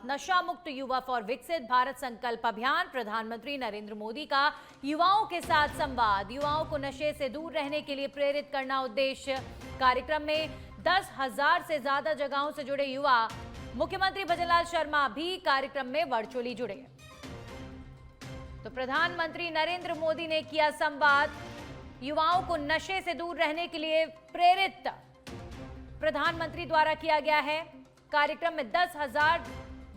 नशा मुक्त युवा फॉर विकसित भारत संकल्प अभियान। प्रधानमंत्री नरेंद्र मोदी का युवाओं के साथ संवाद। युवाओं को नशे से दूर रहने के लिए प्रेरित करना उद्देश्य। कार्यक्रम में 10,000 से ज्यादा जगहों से जुड़े युवा। मुख्यमंत्री भजनलाल शर्मा भी कार्यक्रम में वर्चुअली जुड़े। तो प्रधानमंत्री नरेंद्र मोदी ने किया संवाद। युवाओं को नशे से दूर रहने के लिए प्रेरित प्रधानमंत्री द्वारा किया गया है। कार्यक्रम में 10,000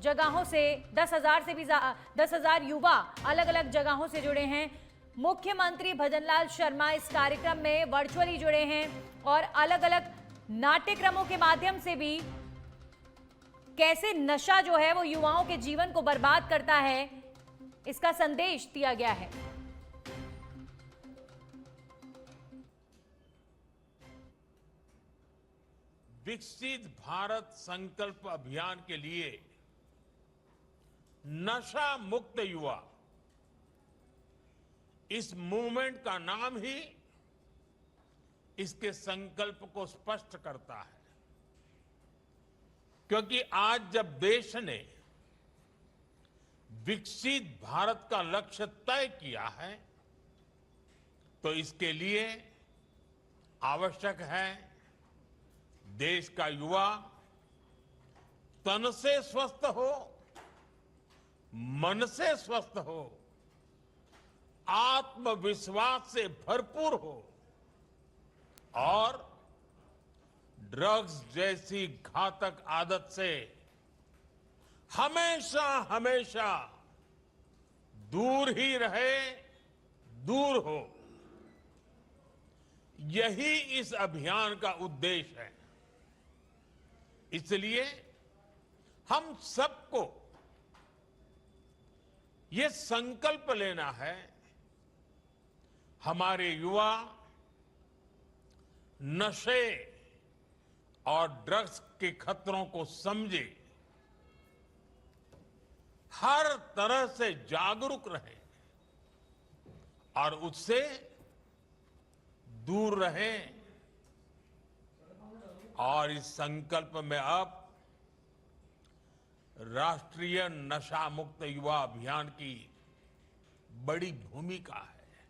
जगहों से 10,000 युवा अलग अलग जगहों से जुड़े हैं। मुख्यमंत्री भजनलाल शर्मा इस कार्यक्रम में वर्चुअली जुड़े हैं और अलग अलग नाट्यक्रमों के माध्यम से भी कैसे नशा जो है वो युवाओं के जीवन को बर्बाद करता है, इसका संदेश दिया गया है। विकसित भारत संकल्प अभियान के लिए नशा मुक्त युवा, इस मूवमेंट का नाम ही इसके संकल्प को स्पष्ट करता है। क्योंकि आज जब देश ने विकसित भारत का लक्ष्य तय किया है, तो इसके लिए आवश्यक है देश का युवा तन से स्वस्थ हो, मन से स्वस्थ हो, आत्मविश्वास से भरपूर हो और ड्रग्स जैसी घातक आदत से हमेशा हमेशा दूर ही रहे, दूर हो। यही इस अभियान का उद्देश्य है। इसलिए हम सबको ये संकल्प लेना है, हमारे युवा नशे और ड्रग्स के खतरों को समझे, हर तरह से जागरूक रहे और उससे दूर रहें। और इस संकल्प में अब राष्ट्रीय नशा मुक्त युवा अभियान की बड़ी भूमिका है।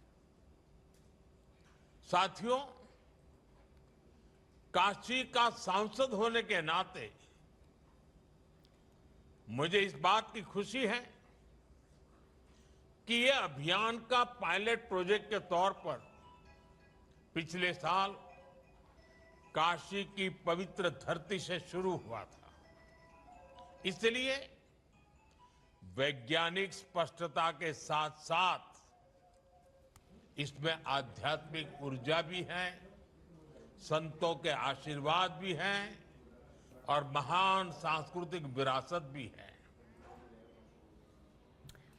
साथियों, काशी का सांसद होने के नाते मुझे इस बात की खुशी है कि यह अभियान का पायलट प्रोजेक्ट के तौर पर पिछले साल काशी की पवित्र धरती से शुरू हुआ था। इसलिए वैज्ञानिक स्पष्टता के साथ साथ इसमें आध्यात्मिक ऊर्जा भी है, संतों के आशीर्वाद भी हैं और महान सांस्कृतिक विरासत भी है।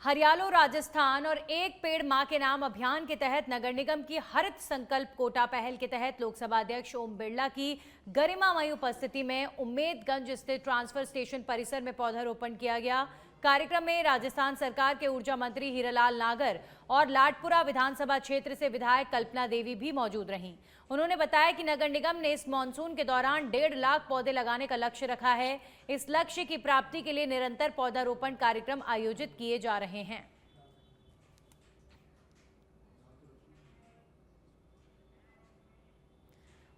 हरियालो राजस्थान और एक पेड़ मां के नाम अभियान के तहत नगर निगम की हरित संकल्प कोटा पहल के तहत लोकसभा अध्यक्ष ओम बिरला की गरिमामयी उपस्थिति में उम्मेदगंज स्थित ट्रांसफर स्टेशन परिसर में पौधारोपण किया गया। कार्यक्रम में राजस्थान सरकार के ऊर्जा मंत्री हीरालाल नागर और लाडपुरा विधानसभा क्षेत्र से विधायक कल्पना देवी भी मौजूद रहीं। उन्होंने बताया कि नगर निगम ने इस मानसून के दौरान 1.5 लाख पौधे लगाने का लक्ष्य रखा है। इस लक्ष्य की प्राप्ति के लिए निरंतर पौधारोपण कार्यक्रम आयोजित किए जा रहे हैं।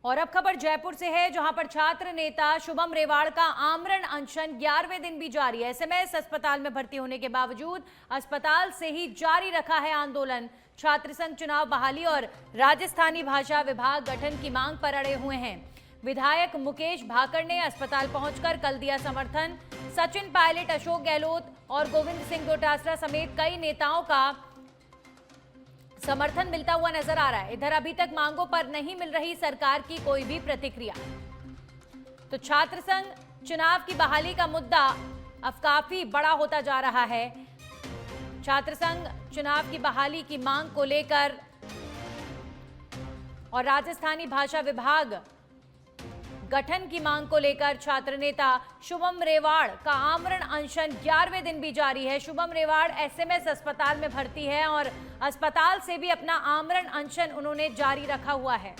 और अब खबर जयपुर से है, जहां पर छात्र नेता शुभम रेवाड़ का आमरण अनशन 11वें दिन भी जारी है। एसएमएस अस्पताल में भर्ती होने के बावजूद अस्पताल से ही जारी रखा है आंदोलन। छात्र संघ चुनाव बहाली और राजस्थानी भाषा विभाग गठन की मांग पर अड़े हुए हैं। विधायक मुकेश भाकर ने अस्पताल पहुंचकर कल दिया समर्थन। सचिन पायलट, अशोक गहलोत और गोविंद सिंह डोटासरा समेत कई नेताओं का समर्थन मिलता हुआ नजर आ रहा है। इधर अभी तक मांगों पर नहीं मिल रही सरकार की कोई भी प्रतिक्रिया। तो छात्र संघ चुनाव की बहाली का मुद्दा अब काफी बड़ा होता जा रहा है। छात्र संघ चुनाव की बहाली की मांग को लेकर और राजस्थानी भाषा विभाग गठन की मांग को लेकर छात्र नेता शुभम रेवाड़ का आमरण अनशन 11वें दिन भी जारी है। शुभम रेवाड़ एसएमएस अस्पताल में भर्ती है और अस्पताल से भी अपना आमरण अनशन उन्होंने जारी रखा हुआ है।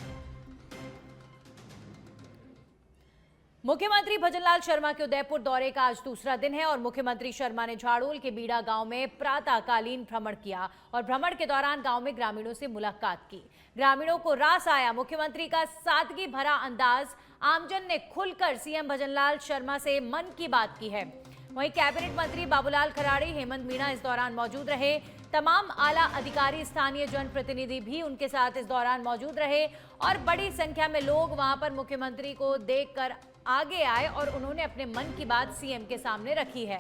मुख्यमंत्री भजनलाल शर्मा के उदयपुर दौरे का आज दूसरा दिन है और मुख्यमंत्री शर्मा ने झाड़ोल के बीड़ा गांव में प्रातःकालीन भ्रमण किया और भ्रमण के दौरान गांव में ग्रामीणों से मुलाकात की। ग्रामीणों को रास आया मुख्यमंत्री का सादगी भरा अंदाज। आमजन ने खुलकर सीएम भजनलाल शर्मा से मन की बात की है। वहीं कैबिनेट मंत्री बाबूलाल खराड़ी, हेमंत मीणा इस दौरान मौजूद रहे। तमाम आला अधिकारी, स्थानीय जनप्रतिनिधि भी उनके साथ इस दौरान मौजूद रहे और बड़ी संख्या में लोग वहां पर मुख्यमंत्री को देखकर आगे आए और उन्होंने अपने मन की बात सीएम के सामने रखी है।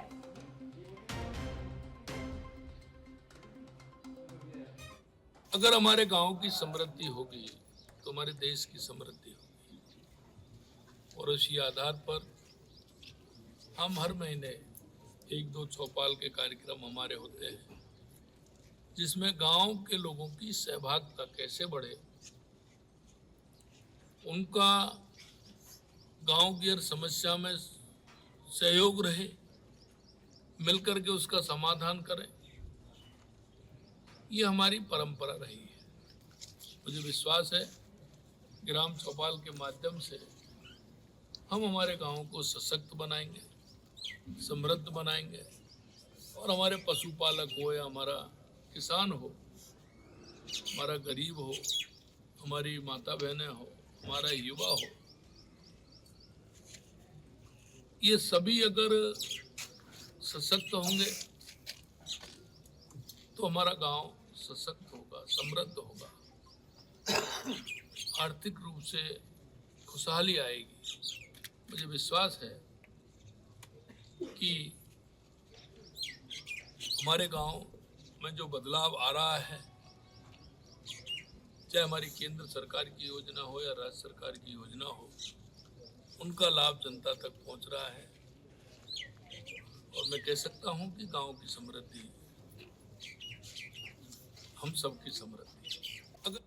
अगर हमारे गांव की समृद्धि होगी तो हमारे देश की समृद्धि होगी और उसी आधार पर हम हर महीने 1-2 चौपाल के कार्यक्रम हमारे होते हैं, जिसमें गांव के लोगों की सहभागिता कैसे बढ़े, उनका गांव की हर समस्या में सहयोग रहे, मिलकर के उसका समाधान करें, ये हमारी परंपरा रही है। मुझे विश्वास है ग्राम चौपाल के माध्यम से हम हमारे गांव को सशक्त बनाएंगे, समृद्ध बनाएंगे और हमारे पशुपालक हो या हमारा किसान हो, हमारा गरीब हो, हमारी माता बहनें हो, हमारा युवा हो, ये सभी अगर सशक्त होंगे तो हमारा गांव सशक्त होगा, समृद्ध होगा, आर्थिक रूप से खुशहाली आएगी। मुझे विश्वास है कि हमारे गांव में जो बदलाव आ रहा है, चाहे हमारी केंद्र सरकार की योजना हो या राज्य सरकार की योजना हो, उनका लाभ जनता तक पहुंच रहा है और मैं कह सकता हूं कि गांव की समृद्धि हम सबकी समृद्धि।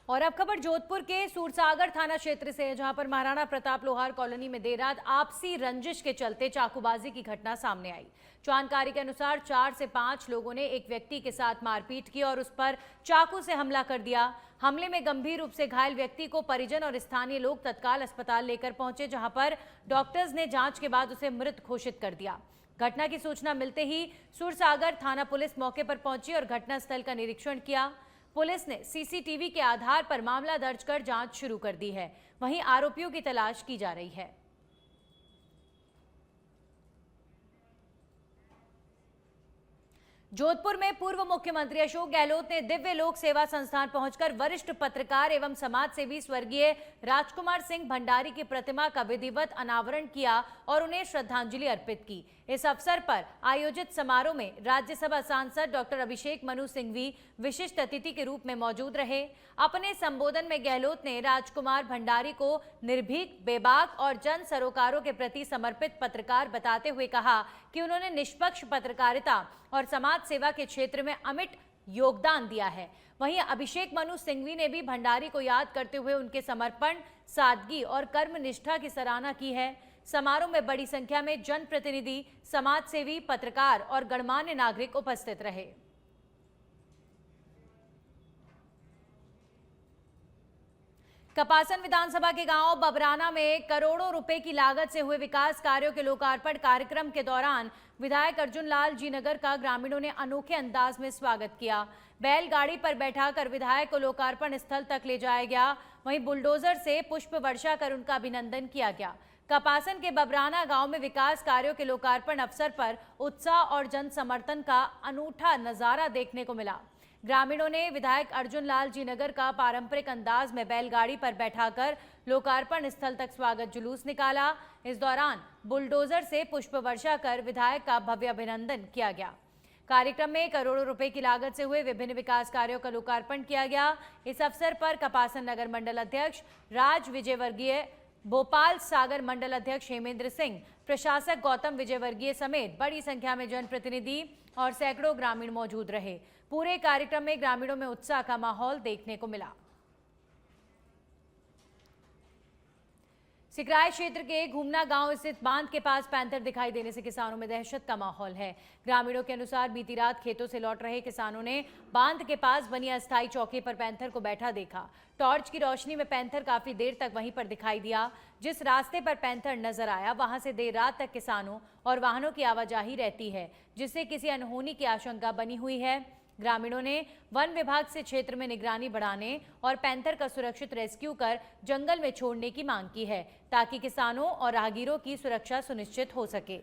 और अब खबर जोधपुर के सूरसागर थाना क्षेत्र से है, जहां पर महाराणा प्रताप लोहार कॉलोनी में देर रात आपसी रंजिश के चलते चाकूबाजी की घटना सामने आई। जानकारी के अनुसार 4 से 5 लोगों ने एक व्यक्ति के साथ मारपीट की और उस पर चाकू से हमला कर दिया। हमले में गंभीर रूप से घायल व्यक्ति को परिजन और स्थानीय लोग तत्काल अस्पताल लेकर पहुंचे, जहां पर डॉक्टर्स ने जांच के बाद उसे मृत घोषित कर दिया। घटना की सूचना मिलते ही सूरसागर थाना पुलिस मौके पर पहुंची और घटनास्थल का निरीक्षण किया। पुलिस ने सीसीटीवी के आधार पर मामला दर्ज कर जांच शुरू कर दी है। वहीं आरोपियों की तलाश की जा रही है। जोधपुर में पूर्व मुख्यमंत्री अशोक गहलोत ने दिव्य लोक सेवा संस्थान पहुंचकर वरिष्ठ पत्रकार एवं समाजसेवी स्वर्गीय राजकुमार सिंह भंडारी की प्रतिमा का विधिवत अनावरण किया और उन्हें श्रद्धांजलि अर्पित की। इस अवसर पर आयोजित समारोह में राज्यसभा सांसद डॉक्टर अभिषेक मनु सिंघवी विशिष्ट अतिथि के रूप में मौजूद रहे। अपने संबोधन में गहलोत ने राजकुमार भंडारी को निर्भीक, बेबाक और जन सरोकारों के प्रति समर्पित पत्रकार बताते हुए कहा कि उन्होंने निष्पक्ष पत्रकारिता और समाज सेवा के क्षेत्र में अमिट योगदान दिया है। वहीं अभिषेक मनु सिंघवी ने भी भंडारी को याद करते हुए उनके समर्पण, सादगी और कर्मनिष्ठा की सराहना की है। समारोह में बड़ी संख्या में जनप्रतिनिधि, समाजसेवी, पत्रकार और गणमान्य नागरिक उपस्थित रहे। कपासन विधानसभा के गांव बबराना में करोड़ों रुपए की लागत से हुए विकास कार्यों के लोकार्पण कार्यक्रम के दौरान विधायक अर्जुन लाल जी नगर का ग्रामीणों ने अनोखे अंदाज में स्वागत किया। बैलगाड़ी पर बैठाकर विधायक को लोकार्पण स्थल तक ले जाया गया। वहीं बुलडोजर से पुष्प वर्षा कर उनका अभिनंदन किया गया। कपासन के बबराना गांव में विकास कार्यों के लोकार्पण अवसर पर उत्साह और जन समर्थन का अनूठा नजारा देखने को मिला। ग्रामीणों ने विधायक अर्जुन लाल जी नगर का पारंपरिक अंदाज में बैलगाड़ी पर बैठाकर लोकार्पण स्थल तक स्वागत जुलूस निकाला। इस दौरान बुलडोजर से पुष्प वर्षा कर विधायक का भव्य अभिनंदन किया गया। कार्यक्रम में करोड़ों रुपए की लागत से हुए विभिन्न विकास कार्यों का लोकार्पण किया गया। इस अवसर पर कपासन नगर मंडल अध्यक्ष राज विजयवर्गीय, भोपाल सागर मंडल अध्यक्ष हेमेंद्र सिंह, प्रशासक गौतम विजयवर्गीय समेत बड़ी संख्या में जनप्रतिनिधि और सैकड़ों ग्रामीण मौजूद रहे। पूरे कार्यक्रम में ग्रामीणों में उत्साह का माहौल देखने को मिला। सिकराय क्षेत्र के घूमना गांव स्थित बांध के पास पैंथर दिखाई देने से किसानों में दहशत का माहौल है। ग्रामीणों के अनुसार बीती रात खेतों से लौट रहे किसानों ने बांध के पास बनी अस्थायी चौकी पर पैंथर को बैठा देखा। टॉर्च की रोशनी में पैंथर काफी देर तक वहीं पर दिखाई दिया। जिस रास्ते पर पैंथर नजर आया वहां से देर रात तक किसानों और वाहनों की आवाजाही रहती है, जिससे किसी अनहोनी की आशंका बनी हुई है। ग्रामीणों ने वन विभाग से क्षेत्र में निगरानी बढ़ाने और पैंथर का सुरक्षित रेस्क्यू कर जंगल में छोड़ने की मांग की है, ताकि किसानों और राहगीरों की सुरक्षा सुनिश्चित हो सके।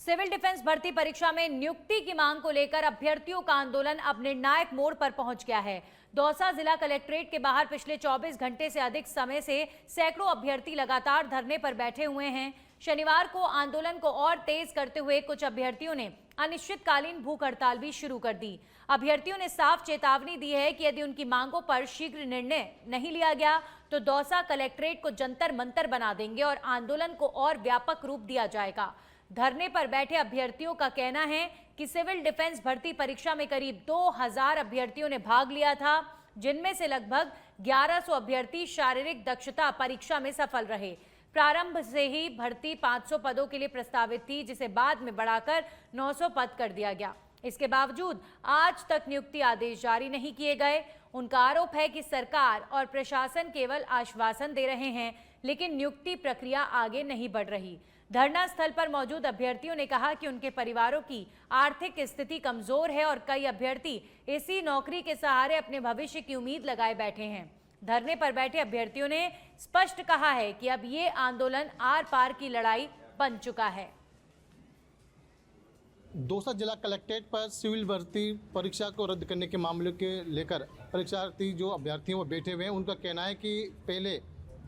सिविल डिफेंस भर्ती परीक्षा में नियुक्ति की मांग को लेकर अभ्यर्थियों का आंदोलन अब निर्णायक मोड़ पर पहुंच गया है। दौसा जिला कलेक्ट्रेट के बाहर पिछले 24 घंटे से अधिक समय से सैकड़ों अभ्यर्थी लगातार धरने पर बैठे हुए हैं। शनिवार को आंदोलन को और तेज करते हुए कुछ अभ्यर्थियों ने अनिश्चितकालीन भूख हड़ताल भी शुरू कर दी। अभ्यर्थियों ने साफ चेतावनी दी है कि यदि उनकी मांगों पर शीघ्र निर्णय नहीं लिया गया तो दौसा कलेक्ट्रेट को जंतर मंतर बना देंगे और आंदोलन को और व्यापक रूप दिया जाएगा। धरने पर बैठे अभ्यर्थियों का कहना है कि सिविल डिफेंस भर्ती परीक्षा में करीब 2000 अभ्यर्थियों ने भाग लिया था, जिनमें से लगभग 1100 अभ्यर्थी शारीरिक दक्षता परीक्षा में सफल रहे। प्रारंभ से ही भर्ती 500 पदों के लिए प्रस्तावित थी, जिसे बाद में बढ़ाकर 900 पद कर दिया गया। इसके बावजूद आज तक नियुक्ति आदेश जारी नहीं किए गए। उनका आरोप है कि सरकार और प्रशासन केवल आश्वासन दे रहे हैं, लेकिन नियुक्ति प्रक्रिया आगे नहीं बढ़ रही। धरना स्थल पर मौजूद अभ्यर्थियों ने कहा कि उनके परिवारों की आर्थिक स्थिति कमजोर है और कई अभ्यर्थी इसी नौकरी के सहारे अपने भविष्य की उम्मीद लगाए बैठे हैं। धरने पर बैठे अभ्यर्थियों ने स्पष्ट कहा है कि अब ये आंदोलन आर पार की लड़ाई बन चुका है। दौसा जिला कलेक्ट्रेट पर सिविल भर्ती परीक्षा को रद्द करने के मामले के लेकर परीक्षार्थी जो अभ्यर्थी हैं वो बैठे हुए हैं। उनका कहना है कि पहले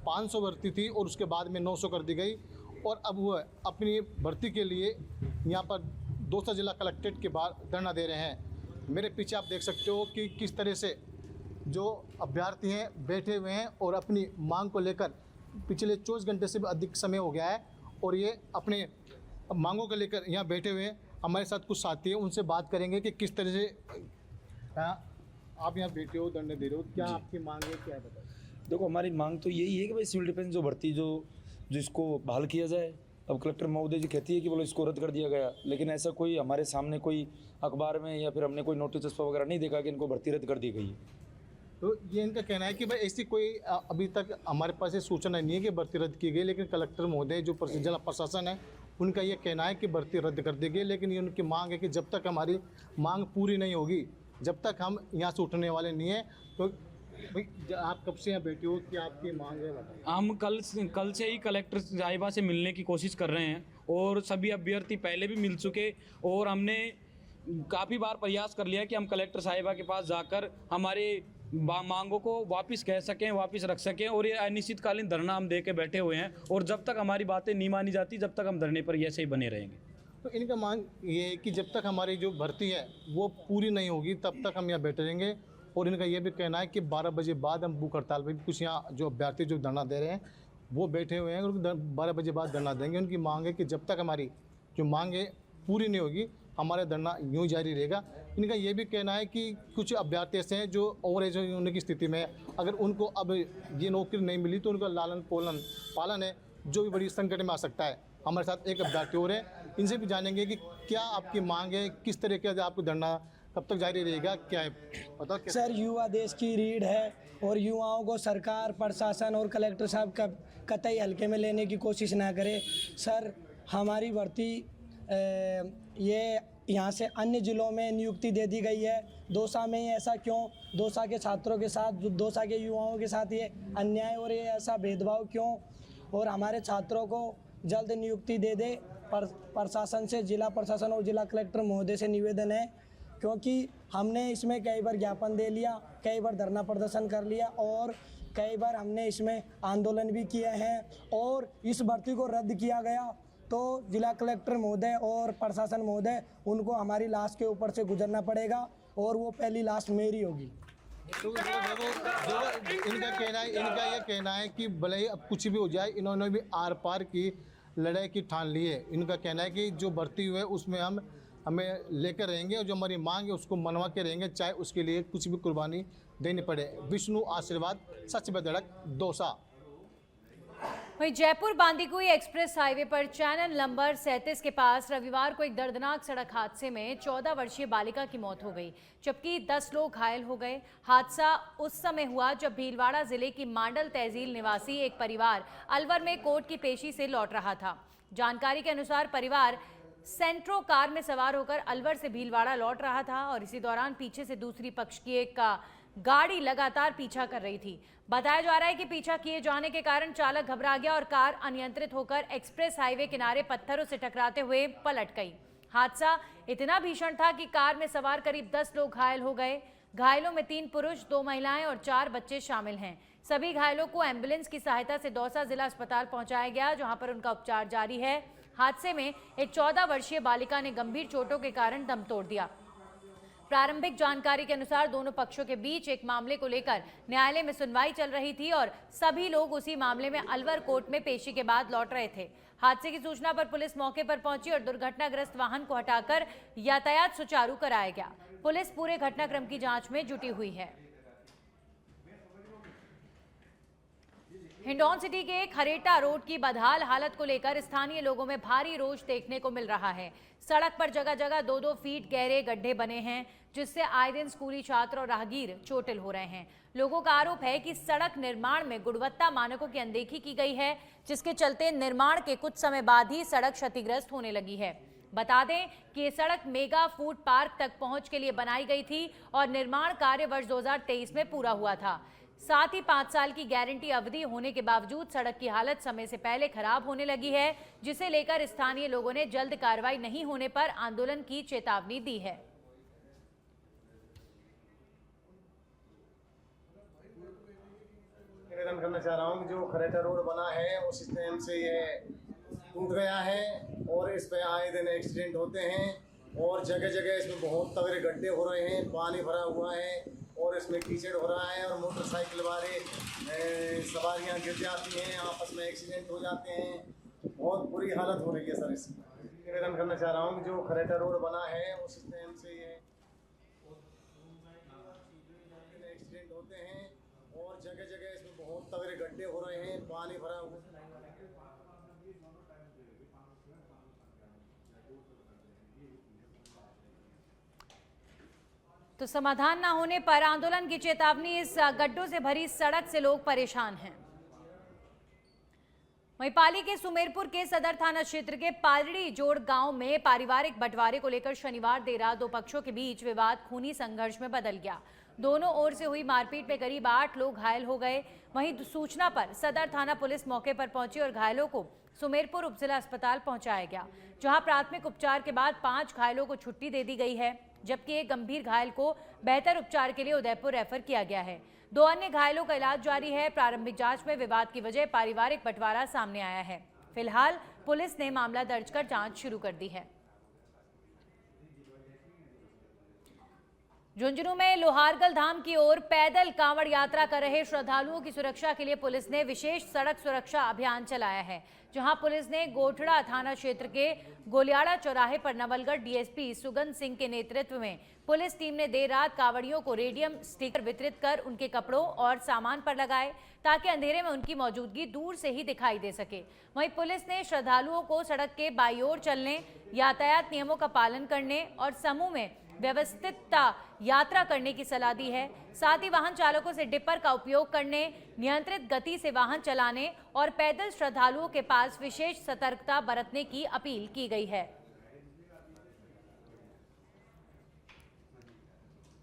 500 भर्ती थी और उसके बाद में 900 कर दी गई और अब वह अपनी भर्ती के लिए यहाँ पर दौसा जिला कलेक्ट्रेट के बाहर धरना दे रहे हैं। मेरे पीछे आप देख सकते हो कि किस तरह से जो अभ्यर्थी हैं बैठे हुए हैं और अपनी मांग को लेकर पिछले 24 घंटे से भी अधिक समय हो गया है और ये अपने मांगों को लेकर यहाँ बैठे हुए हैं। हमारे साथ कुछ साथी हैं, उनसे बात करेंगे कि किस तरह से आप यहाँ बैठे हो, धरने दे रहे हो, क्या आपकी मांग है, क्या है बताइए। देखो, हमारी मांग तो यही है कि भाई सिविल डिफेंस जो भर्ती जो इसको बहाल किया जाए। अब कलेक्टर महोदय जी कहती है कि बोलो इसको रद्द कर दिया गया, लेकिन ऐसा कोई हमारे सामने कोई अखबार में या फिर हमने कोई नोटिस वगैरह नहीं देखा कि इनको भर्ती रद्द कर दी गई है। तो ये इनका कहना है कि भाई ऐसी कोई अभी तक हमारे पास ये सूचना नहीं है कि भर्ती रद्द की गई, लेकिन कलेक्टर महोदय जो जिला प्रशासन है उनका ये कहना है कि भर्ती रद्द कर दी गई। लेकिन ये उनकी मांग है कि जब तक हमारी मांग पूरी नहीं होगी, जब तक हम यहाँ से उठने वाले नहीं हैं। तो भाई आप कब से यहाँ बैठे हो, क्या आपकी मांग है बताइए। हम कल से ही कलेक्टर साहिबा से मिलने की कोशिश कर रहे हैं और सभी अभ्यर्थी पहले भी मिल चुके और हमने काफ़ी बार प्रयास कर लिया कि हम कलेक्टर साहिबा के पास जाकर हमारे मांगों को वापस कह सकें, वापस रख सकें और ये अनिश्चितकालीन धरना हम दे के बैठे हुए हैं और जब तक हमारी बातें नहीं मानी जाती जब तक हम धरने पर ऐसे ही बने रहेंगे। तो इनका मांग ये है कि जब तक हमारी जो भर्ती है वो पूरी नहीं होगी तब तक हम यहाँ बैठे रहेंगे और इनका ये भी कहना है कि 12 बजे बाद हम भूख हड़ताल पर भी कुछ यहाँ जो अभ्यर्थी जो धरना दे रहे हैं वो बैठे हुए हैं और 12 बजे बाद धरना देंगे। उनकी मांग है कि जब तक हमारी जो मांग है पूरी नहीं होगी हमारा धरना यूँ जारी रहेगा। इनका ये भी कहना है कि कुछ अभ्यर्थी ऐसे हैं जो ओवर एज होने की स्थिति में, अगर उनको अब ये नौकरी नहीं मिली तो उनका लालन पालन है जो भी बड़ी संकट में आ सकता है। हमारे साथ एक अभ्यर्थी और है, इनसे भी जानेंगे कि क्या आपकी मांग है, किस तरह का आपको धरना कब तक जारी रहेगा, क्या है बताओ। सर, युवा देश की रीढ़ है और युवाओं को सरकार, प्रशासन और कलेक्टर साहब का कतई हल्के में लेने की कोशिश ना करे। सर, हमारी भर्ती ये यहाँ से अन्य ज़िलों में नियुक्ति दे दी गई है, दौसा में ही ऐसा क्यों? दौसा के छात्रों के साथ, दौसा के युवाओं के साथ ये अन्याय और ये ऐसा भेदभाव क्यों? और हमारे छात्रों को जल्द नियुक्ति दे दे। प्रशासन से, जिला प्रशासन और जिला कलेक्टर महोदय से निवेदन है, क्योंकि हमने इसमें कई बार ज्ञापन दे लिया, कई बार धरना प्रदर्शन कर लिया और कई बार हमने इसमें आंदोलन भी किए हैं और इस भर्ती को रद्द किया गया तो जिला कलेक्टर महोदय और प्रशासन महोदय उनको हमारी लाश के ऊपर से गुजरना पड़ेगा और वो पहली लाश मेरी होगी। तो इनका ये कहना है कि भले ही अब कुछ भी हो जाए, इन्होंने भी आर पार की लड़ाई की ठान ली है। इनका कहना है कि जो भर्ती हुई है उसमें हम हमें लेकर रहेंगे और जो हमारी मांग है उसको मनवा के रहेंगे, चाहे उसके लिए कुछ भी कुर्बानी देनी पड़े। विष्णु आशीर्वाद, सच बदड़क, दौसा। वहीं जयपुर बांदीकुई एक्सप्रेस हाईवे पर चैनल नंबर 37 के पास रविवार को एक दर्दनाक सड़क हादसे में 14 वर्षीय बालिका की मौत हो गई, जबकि 10 लोग घायल हो गए। हादसा उस समय हुआ जब भीलवाड़ा जिले की मांडल तहसील निवासी एक परिवार अलवर में कोर्ट की पेशी से लौट रहा था। जानकारी के अनुसार परिवार सेंट्रो कार में सवार होकर अलवर से भीलवाड़ा लौट रहा था और इसी दौरान पीछे से दूसरी पक्ष की एक गाड़ी लगातार पीछा कर रही थी। बताया जा रहा है कि पीछा किए जाने के कारण चालक घबरा गया और कार अनियंत्रित होकर एक्सप्रेस हाईवे किनारे पत्थरों से टकराते हुए पलट गई। हादसा इतना भीषण था कि कार में सवार करीब 10 लोग घायल हो गए। घायलों में 3 पुरुष, 2 महिलाएं और 4 बच्चे शामिल हैं। सभी घायलों को एम्बुलेंस की सहायता से दौसा जिला अस्पताल पहुंचाया गया, जहां पर उनका उपचार जारी है। हादसे में एक 14 वर्षीय बालिका ने गंभीर चोटों के कारण दम तोड़ दिया। प्रारंभिक जानकारी के अनुसार दोनों पक्षों के बीच एक मामले को लेकर न्यायालय में सुनवाई चल रही थी और सभी लोग उसी मामले में अलवर कोर्ट में पेशी के बाद लौट रहे थे। हादसे की सूचना पर पुलिस मौके पर पहुंची और दुर्घटनाग्रस्त वाहन को हटाकर यातायात सुचारू कराया गया। पुलिस पूरे घटनाक्रम की जांच में जुटी हुई है। हिंडौन सिटी के खरेटा रोड की बदहाल हालत को लेकर स्थानीय लोगों में भारी रोष देखने को मिल रहा है। सड़क पर जगह जगह 2-2 फीट गहरे गड्ढे बने हैं, जिससे आए दिन स्कूली छात्र और राहगीर चोटिल हो रहे हैं। लोगों का आरोप है कि सड़क निर्माण में गुणवत्ता मानकों की अनदेखी की गई है, जिसके चलते निर्माण के कुछ समय बाद ही सड़क क्षतिग्रस्त होने लगी है। बता दें कि ये सड़क मेगा फूड पार्क तक पहुंच के लिए बनाई गई थी और निर्माण कार्य वर्ष 2023 में पूरा हुआ था। साथ ही 5 साल की गारंटी अवधि होने के बावजूद सड़क की हालत समय से पहले खराब होने लगी है, जिसे लेकर स्थानीय लोगों ने जल्द कार्रवाई नहीं होने पर आंदोलन की चेतावनी दी है। निवेदन करना चाह रहा हूँ कि जो खरेटा रोड बना है उस टाइम से ये टूट गया है और इस पे आए दिन एक्सीडेंट होते हैं और जगह जगह इसमें बहुत तगड़े गड्ढे हो रहे हैं, पानी भरा हुआ है और इसमें कीचड़ हो रहा है और मोटरसाइकिल वाले सवारियां गिर जाती हैं, आपस में एक्सीडेंट हो जाते हैं। बहुत बुरी हालत हो रही है सर। इस निवेदन करना चाह रहा हूँ कि जो खरेटा रोड बना है उस टाइम से ये एक्सीडेंट होते हैं और जगह जगह इसमें बहुत तगड़े गड्ढे हो रहे हैं, पानी भरा हुआ है। तो समाधान न होने पर आंदोलन की चेतावनी। इस गड्ढों से भरी सड़क से लोग परेशान हैं। वहीं पाली के सुमेरपुर के सदर थाना क्षेत्र के पालड़ी जोड़ गांव में पारिवारिक बंटवारे को लेकर शनिवार देर रात 2 पक्षों के बीच विवाद खूनी संघर्ष में बदल गया। दोनों ओर से हुई मारपीट में करीब 8 लोग घायल हो गए। वहीं सूचना पर सदर थाना पुलिस मौके पर पहुंची और घायलों को सुमेरपुर उपजिला अस्पताल पहुंचाया गया, जहां प्राथमिक उपचार के बाद 5 घायलों को छुट्टी दे दी गई है, जबकि एक गंभीर घायल को बेहतर उपचार के लिए उदयपुर रेफर किया गया है। 2 अन्य घायलों का इलाज जारी है। प्रारंभिक जांच में विवाद की वजह पारिवारिक बंटवारा सामने आया है। फिलहाल पुलिस ने मामला दर्ज कर जांच शुरू कर दी है। झुंझुनू में लोहारगल धाम की ओर पैदल कांवड़ यात्रा कर रहे श्रद्धालुओं की सुरक्षा के लिए पुलिस ने विशेष सड़क सुरक्षा अभियान चलाया है, जहां पुलिस ने गोठड़ा थाना क्षेत्र के गोलियाड़ा चौराहे पर नवलगढ़ डीएसपी सुगंध सिंह के नेतृत्व में पुलिस टीम ने देर रात कांवड़ियों को रेडियम स्टिकर वितरित कर उनके कपड़ों और सामान पर लगाए, ताकि अंधेरे में उनकी मौजूदगी दूर से ही दिखाई दे सके। वहीं पुलिस ने श्रद्धालुओं को सड़क के बाईं ओर चलने, यातायात नियमों का पालन करने और समूह में व्यवस्थित यात्रा करने की सलाह दी है। साथ ही वाहन चालकों से डिपर का उपयोग करने, नियंत्रित गति से वाहन चलाने और पैदल श्रद्धालुओं के पास विशेष सतर्कता बरतने की अपील की गई है।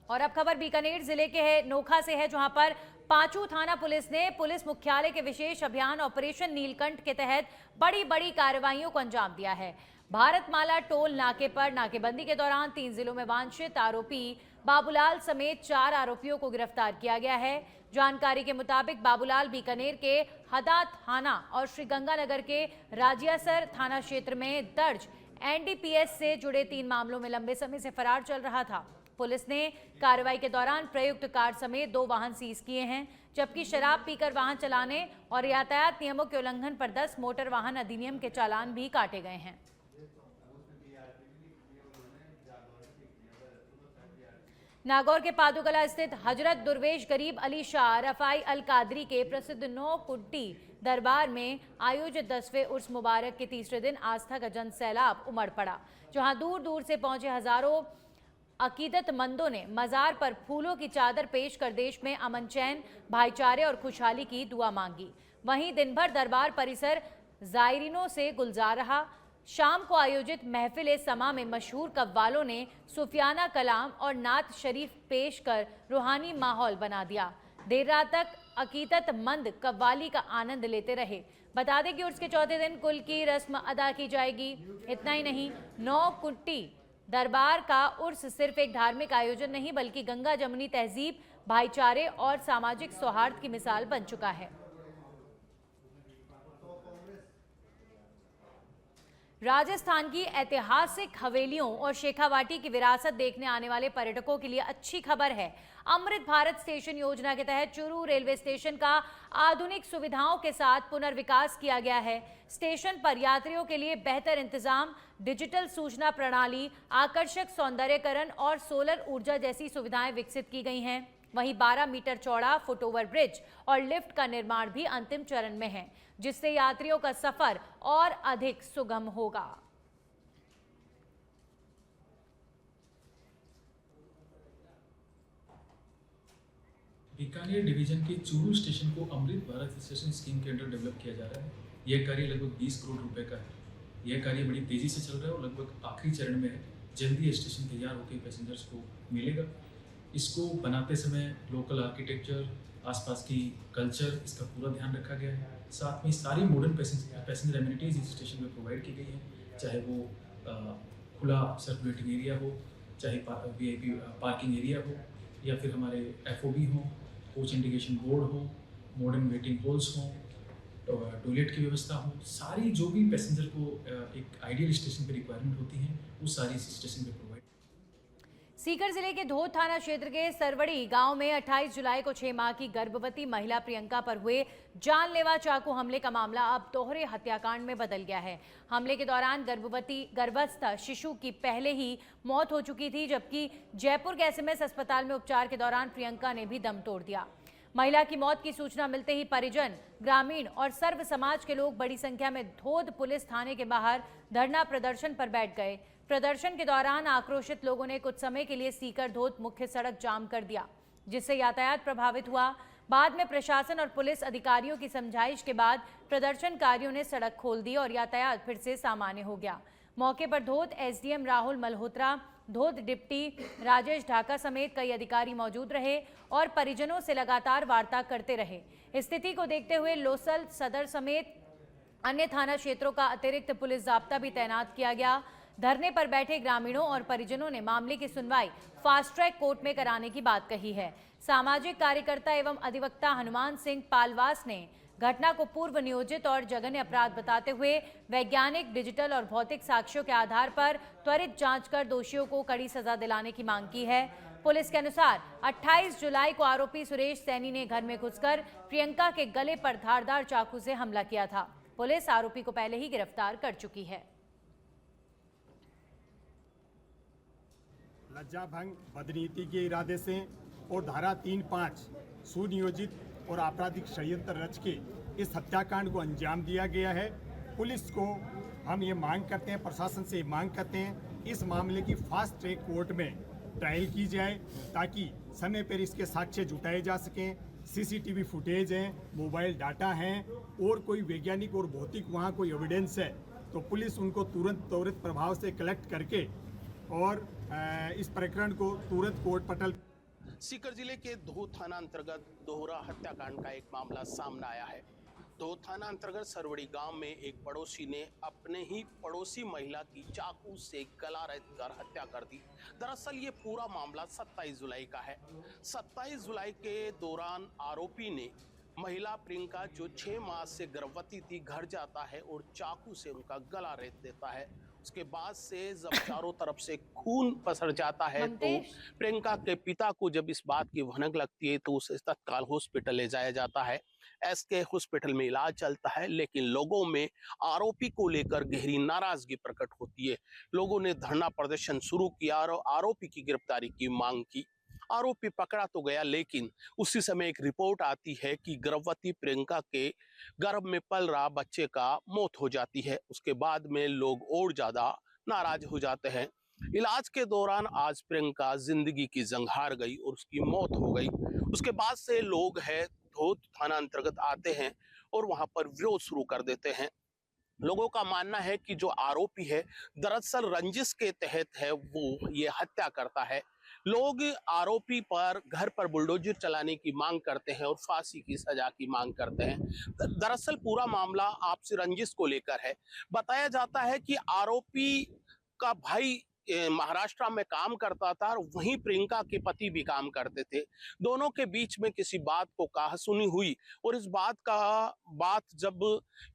और अब खबर बीकानेर जिले के नोखा से है, जहां पर पांचू थाना पुलिस ने पुलिस मुख्यालय के विशेष अभियान ऑपरेशन नीलकंठ के तहत बड़ी कार्रवाइयों को अंजाम दिया है। भारतमाला टोल नाके पर नाकेबंदी के दौरान 3 जिलों में वांछित आरोपी बाबूलाल समेत 4 आरोपियों को गिरफ्तार किया गया है। जानकारी के मुताबिक बाबूलाल बीकानेर के हदा थाना और श्रीगंगानगर के राजियासर थाना क्षेत्र में दर्ज एनडीपीएस से जुड़े 3 मामलों में लंबे समय से फरार चल रहा था। पुलिस ने कार्रवाई के दौरान प्रयुक्त कार समेत 2 वाहन सीज किए हैं, जबकि शराब पीकर वाहन चलाने और यातायात नियमों के उल्लंघन पर 10 मोटर वाहन अधिनियम के चालान भी काटे गए हैं। नागौर के पादुकला स्थित हजरत दुर्वेश गरीब अली शाह रफाई अल कादरी के प्रसिद्ध 9 कुट्टी दरबार में आयोजित 10वें उर्स मुबारक के तीसरे दिन आस्था का जन सैलाब उमड़ पड़ा, जहां दूर दूर से पहुंचे हजारों अकीदतमंदों ने मजार पर फूलों की चादर पेश कर देश में अमन चैन, भाईचारे और खुशहाली की दुआ मांगी। वहीं दिन भर दरबार परिसर जायरीनों से गुलजार रहा। शाम को आयोजित महफिल समा में मशहूर कव्वालों ने सूफियाना कलाम और नात शरीफ पेश कर रूहानी माहौल बना दिया। देर रात तक अकीदतमंद कव्वाली का आनंद लेते रहे। बता दें कि उर्स के चौथे दिन कुल की रस्म अदा की जाएगी। इतना ही नहीं, 9 कुट्टी दरबार का उर्स सिर्फ एक धार्मिक आयोजन नहीं बल्कि गंगा जमुनी तहजीब, भाईचारे और सामाजिक सौहार्द की मिसाल बन चुका है। राजस्थान की ऐतिहासिक हवेलियों और शेखावाटी की विरासत देखने आने वाले पर्यटकों के लिए अच्छी खबर है। अमृत भारत स्टेशन योजना के तहत चूरू रेलवे स्टेशन का आधुनिक सुविधाओं के साथ पुनर्विकास किया गया है। स्टेशन पर यात्रियों के लिए बेहतर इंतजाम, डिजिटल सूचना प्रणाली, आकर्षक सौंदर्यकरण और सोलर ऊर्जा जैसी सुविधाएं विकसित की गई हैं। वहीं 12 मीटर चौड़ा फुटओवर ब्रिज और लिफ्ट का निर्माण भी अंतिम चरण में है, जिससे यात्रियों का सफर और अधिक सुगम होगा। बीकानेर डिवीजन के चूरू स्टेशन को अमृत भारत स्टेशन स्कीम के अंडर डेवलप किया जा रहा है। यह कार्य लगभग 20 करोड़ रुपए का है। यह कार्य बड़ी तेजी से चल रहा है और लगभग आखिरी चरण में है। जल्दी स्टेशन तैयार होकर पैसेंजर्स को मिलेगा। इसको बनाते समय लोकल आर्किटेक्चर, आसपास की कल्चर, इसका पूरा ध्यान रखा गया है। साथ में सारी मॉडर्न पैसेंजर एमिनिटीज़ इस स्टेशन में प्रोवाइड की गई हैं, चाहे वो खुला सर्कुलेटिंग एरिया हो, चाहे VIP पार्किंग एरिया हो, या फिर हमारे FOB हो, कोच इंडिकेशन बोर्ड हो, मॉडर्न वेटिंग हॉल्स हो, टॉयलेट की व्यवस्था हो। सारी जो भी पैसेंजर को एक आइडियल स्टेशन पर रिक्वायरमेंट होती हैं, वो सारी इस स्टेशन पर प्रोवाइड। सीकर जिले के धोद थाना क्षेत्र के सरवड़ी गांव में 28 जुलाई को 6 माह की गर्भवती महिला प्रियंका पर हुए जानलेवा चाकू हमले का मामला अब दोहरे हत्याकांड में बदल गया है। हमले के दौरान गर्भस्थ शिशु की पहले ही मौत हो चुकी थी, जबकि जयपुर के SMS अस्पताल में उपचार के दौरान प्रियंका ने भी दम तोड़ दिया। महिला की मौत की सूचना मिलते ही परिजन, ग्रामीण और सर्व समाज के लोग बड़ी संख्या में धोद पुलिस थाने के बाहर धरना प्रदर्शन पर बैठ गए। प्रदर्शन के दौरान आक्रोशित लोगों ने कुछ समय के लिए सीकर धोद मुख्य सड़क जाम कर दिया, जिससे यातायात प्रभावित हुआ। बाद में प्रशासन और पुलिस अधिकारियों की समझाइश के बाद प्रदर्शनकारियों ने सड़क खोल दी और यातायात फिर से सामान्य हो गया। मौके पर धोद SDM राहुल मल्होत्रा, धोद डिप्टी राजेश ढाका समेत कई अधिकारी मौजूद रहे और परिजनों से लगातार वार्ता करते रहे। स्थिति को देखते हुए लोसल सदर समेत अन्य थाना क्षेत्रों का अतिरिक्त पुलिस जाब्ता भी तैनात किया गया। धरने पर बैठे ग्रामीणों और परिजनों ने मामले की सुनवाई फास्ट ट्रैक कोर्ट में कराने की बात कही है। सामाजिक कार्यकर्ता एवं अधिवक्ता हनुमान सिंह पालवास ने घटना को पूर्व नियोजित और जघन्य अपराध बताते हुए वैज्ञानिक, डिजिटल और भौतिक साक्ष्यों के आधार पर त्वरित जांच कर दोषियों को कड़ी सजा दिलाने की मांग की है। पुलिस के अनुसार 28 जुलाई को आरोपी सुरेश सैनी ने घर में घुसकर प्रियंका के गले पर धारदार चाकू से हमला किया था। पुलिस आरोपी को पहले ही गिरफ्तार कर चुकी है। लज्जा भंग, बदनीति के इरादे से और धारा 3(5) सुनियोजित और आपराधिक षड्यंत्र रच के इस हत्याकांड को अंजाम दिया गया है। पुलिस को हम ये मांग करते हैं, प्रशासन से मांग करते हैं, इस मामले की फास्ट ट्रैक कोर्ट में ट्रायल की जाए ताकि समय पर इसके साक्ष्य जुटाए जा सकें। CCTV फुटेज हैं, मोबाइल डाटा हैं और कोई वैज्ञानिक और भौतिक वहाँ कोई एविडेंस है तो पुलिस उनको तुरंत त्वरित प्रभाव से कलेक्ट करके और इस प्रकरण को तुरंत कोर्ट पटल। सीकर जिले के धोद थाना अंतर्गत दोहरा हत्याकांड का एक मामला सामने आया है। धोद थाना अंतर्गत सरवड़ी गांव में एक पड़ोसी ने अपने ही पड़ोसी महिला की चाकू से गला रेत कर हत्या कर दी। दरअसल ये पूरा मामला 27 जुलाई का है। 27 जुलाई के दौरान आरोपी ने महिला प्रियंका जो 6 माह से गर्भवती थी घर जाता है और चाकू से उनका गला रेत देता है। उसके बाद से जब चारों तरफ से खून पसर जाता है तो प्रियंका के पिता को जब इस बात की भनक लगती है तो उसे तत्काल हॉस्पिटल ले जाया जाता है। SK हॉस्पिटल में इलाज चलता है, लेकिन लोगों में आरोपी को लेकर गहरी नाराजगी प्रकट होती है। लोगों ने धरना प्रदर्शन शुरू किया और आरोपी की गिरफ्तारी की मांग की। आरोपी पकड़ा तो गया, लेकिन उसी समय एक रिपोर्ट आती है कि गर्भवती प्रियंका के गर्भ में पल रहा बच्चे का मौत हो जाती है। उसके बाद में लोग और ज्यादा नाराज हो जाते हैं। इलाज के दौरान आज प्रियंका जिंदगी की जंग हार गई और उसकी मौत हो गई। उसके बाद से लोग धोत थाना अंतर्गत आते हैं और वहां पर विरोध शुरू कर देते हैं। लोगों का मानना है कि जो आरोपी है दरअसल रंजिश के तहत है, वो ये हत्या करता है। लोग आरोपी पर घर पर बुलडोजर चलाने की मांग करते हैं और फांसी की सजा की मांग करते हैं। दरअसल पूरा मामला आपसी रंजिश को लेकर है। बताया जाता है कि आरोपी का भाई महाराष्ट्र में काम करता था और वहीं प्रियंका के पति भी काम करते थे। दोनों के बीच में किसी बात को कहासुनी हुई और इस बात जब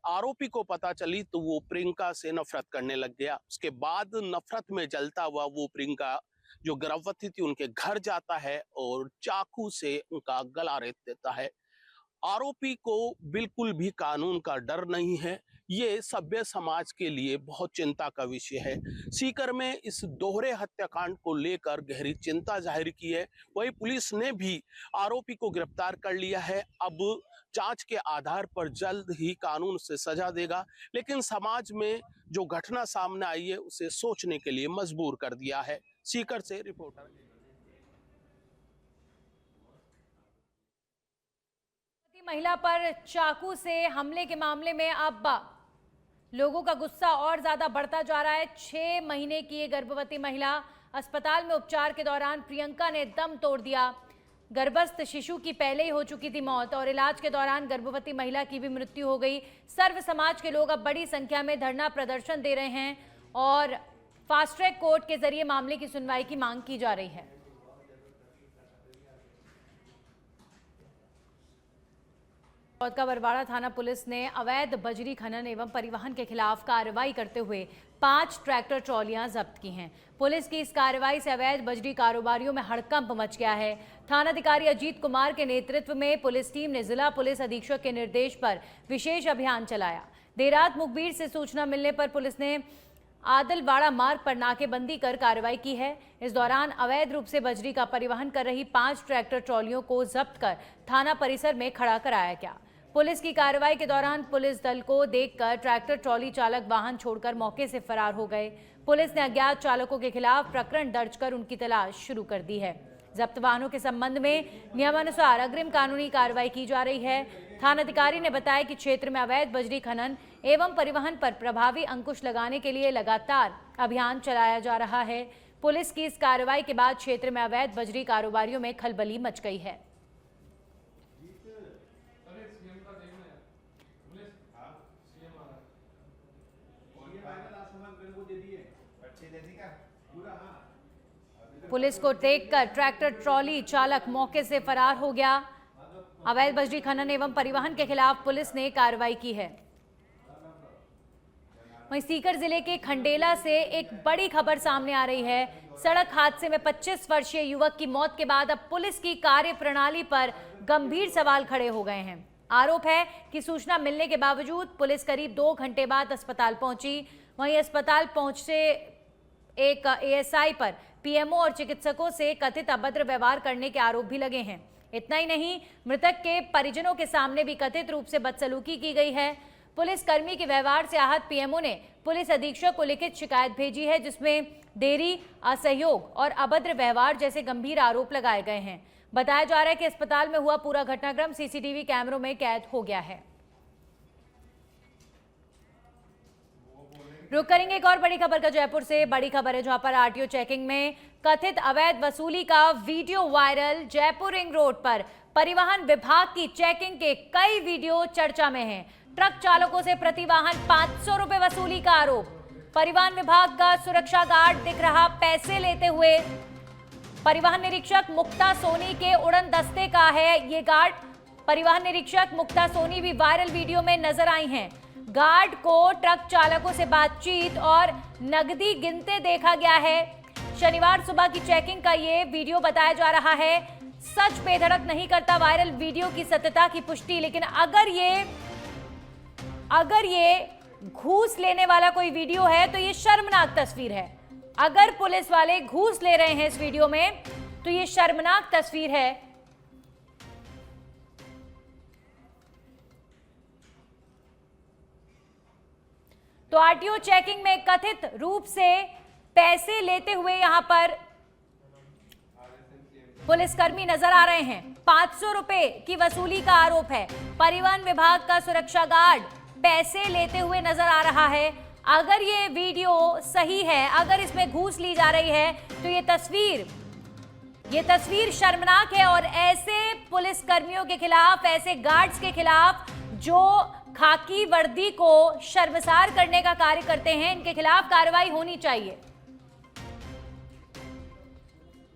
आरोपी को पता चली तो वो प्रियंका से नफरत करने लग गया। उसके बाद नफरत में जलता हुआ वो प्रियंका जो गर्भवती थी उनके घर जाता है और चाकू से उनका गला रेत देता है। आरोपी को बिल्कुल भी कानून का डर नहीं है। ये सभ्य समाज के लिए बहुत चिंता का विषय है। सीकर में इस दोहरे हत्याकांड को लेकर गहरी चिंता जाहिर की है। वहीं पुलिस ने भी आरोपी को गिरफ्तार कर लिया है। अब जांच के आधार पर जल्द ही कानून से सजा देगा, लेकिन समाज में जो घटना सामने आई है उसे सोचने के लिए मजबूर कर दिया है। सीकर से रिपोर्टर। महिला पर चाकू से हमले के मामले में अब लोगों का गुस्सा और ज्यादा बढ़ता जा रहा है। 6 महीने की ये गर्भवती महिला अस्पताल में उपचार के दौरान प्रियंका ने दम तोड़ दिया। गर्भस्थ शिशु की पहले ही हो चुकी थी मौत और इलाज के दौरान गर्भवती महिला की भी मृत्यु हो गई। सर्व समाज के लोग अब बड़ी संख्या में धरना प्रदर्शन दे रहे हैं और फास्ट ट्रैक कोर्ट के जरिए मामले की सुनवाई की मांग की जा रही है। चौथ का बरवाड़ा थाना पुलिस ने अवैध बजरी खनन एवं परिवहन के खिलाफ कार्रवाई करते हुए 5 ट्रैक्टर ट्रॉलियां जब्त की हैं। पुलिस की इस कार्रवाई से अवैध बजरी कारोबारियों में हड़कंप मच गया है। थानाधिकारी अजीत कुमार के नेतृत्व में पुलिस टीम ने जिला पुलिस अधीक्षक के निर्देश पर विशेष अभियान चलाया। देर रात मुखबिर से सूचना मिलने पर पुलिस ने आदलवाड़ा मार्ग पर नाकेबंदी कर कार्रवाई की है। इस दौरान अवैध रूप से बजरी का परिवहन कर रही 5 ट्रैक्टर ट्रॉलियों को जब्त कर थाना परिसर में खड़ा कराया गया। पुलिस की कार्रवाई के दौरान पुलिस दल को देखकर ट्रैक्टर ट्रॉली चालक वाहन छोड़कर मौके से फरार हो गए। पुलिस ने अज्ञात चालकों के खिलाफ प्रकरण दर्ज कर उनकी तलाश शुरू कर दी है। जब्त वाहनों के संबंध में नियमानुसार अग्रिम कानूनी कार्रवाई की जा रही है। थानाधिकारी ने बताया कि क्षेत्र में अवैध बजरी खनन एवं परिवहन पर प्रभावी अंकुश लगाने के लिए लगातार अभियान चलाया जा रहा है। पुलिस की इस कार्रवाई के बाद क्षेत्र में अवैध बजरी कारोबारियों में खलबली मच गई है। पुलिस को देखकर ट्रैक्टर ट्रॉली चालक मौके से फरार हो गया। अवैध बजरी खनन एवं परिवहन के खिलाफ पुलिस ने कार्रवाई की है। वहीं सीकर जिले के खंडेला से एक बड़ी खबर सामने आ रही है। सड़क हादसे में 25 वर्षीय युवक की मौत के बाद अब पुलिस की कार्यप्रणाली पर गंभीर सवाल खड़े हो गए हैं। आरोप है कि सूचना मिलने के बावजूद पुलिस करीब 2 घंटे बाद अस्पताल पहुंची। वहीं अस्पताल पहुंचे एक एएसआई पर पीएमओ और चिकित्सकों से कथित अभद्र व्यवहार करने के आरोप भी लगे हैं। इतना ही नहीं, मृतक के परिजनों के सामने भी कथित रूप से बदसलूकी की गई है। पुलिस कर्मी के व्यवहार से आहत पीएमओ ने पुलिस अधीक्षक को लिखित शिकायत भेजी है, जिसमें देरी, असहयोग और अभद्र व्यवहार जैसे गंभीर आरोप लगाए गए हैं। बताया जा रहा है कि अस्पताल में हुआ पूरा घटनाक्रम सीसीटीवी कैमरों में कैद हो गया है। रुक करेंगे एक और बड़ी खबर का जयपुर से। बड़ी खबर है जहां पर आरटीओ चेकिंग में कथित अवैध वसूली का video viral. Jaipur ring road पर परिवहन विभाग की चेकिंग के कई वीडियो चर्चा में हैं। ट्रक चालकों से प्रति वाहन 500 रुपए वसूली का आरोप। परिवहन विभाग का सुरक्षा गार्ड दिख रहा पैसे लेते हुए। परिवहन निरीक्षक मुक्ता सोनी के उड़न दस्ते का है ये गार्ड। परिवहन निरीक्षक मुक्ता सोनी भी वायरल वीडियो में नजर आई हैं। गार्ड को ट्रक चालकों से बातचीत और नकदी गिनते देखा गया है। शनिवार सुबह की चेकिंग का ये वीडियो बताया जा रहा है। सच बेधड़क नहीं करता वायरल वीडियो की सत्यता की पुष्टि, लेकिन अगर ये घूस लेने वाला कोई वीडियो है तो ये शर्मनाक तस्वीर है। अगर पुलिस वाले घूस ले रहे हैं इस वीडियो में तो ये शर्मनाक तस्वीर है। तो आरटीओ चेकिंग में कथित रूप से पैसे लेते हुए यहां पर पुलिसकर्मी नजर आ रहे हैं। 500 रुपए की वसूली का आरोप है। परिवहन विभाग का सुरक्षा गार्ड पैसे लेते हुए नजर आ रहा है। अगर ये वीडियो सही है, अगर इसमें घूस ली जा रही है, तो ये तस्वीर शर्मनाक है। और ऐसे पुलिसकर्मियों के खिलाफ, ऐसे गार्ड्स के खिलाफ जो खाकी वर्दी को शर्मसार करने का कार्य करते हैं, इनके खिलाफ कार्रवाई होनी चाहिए।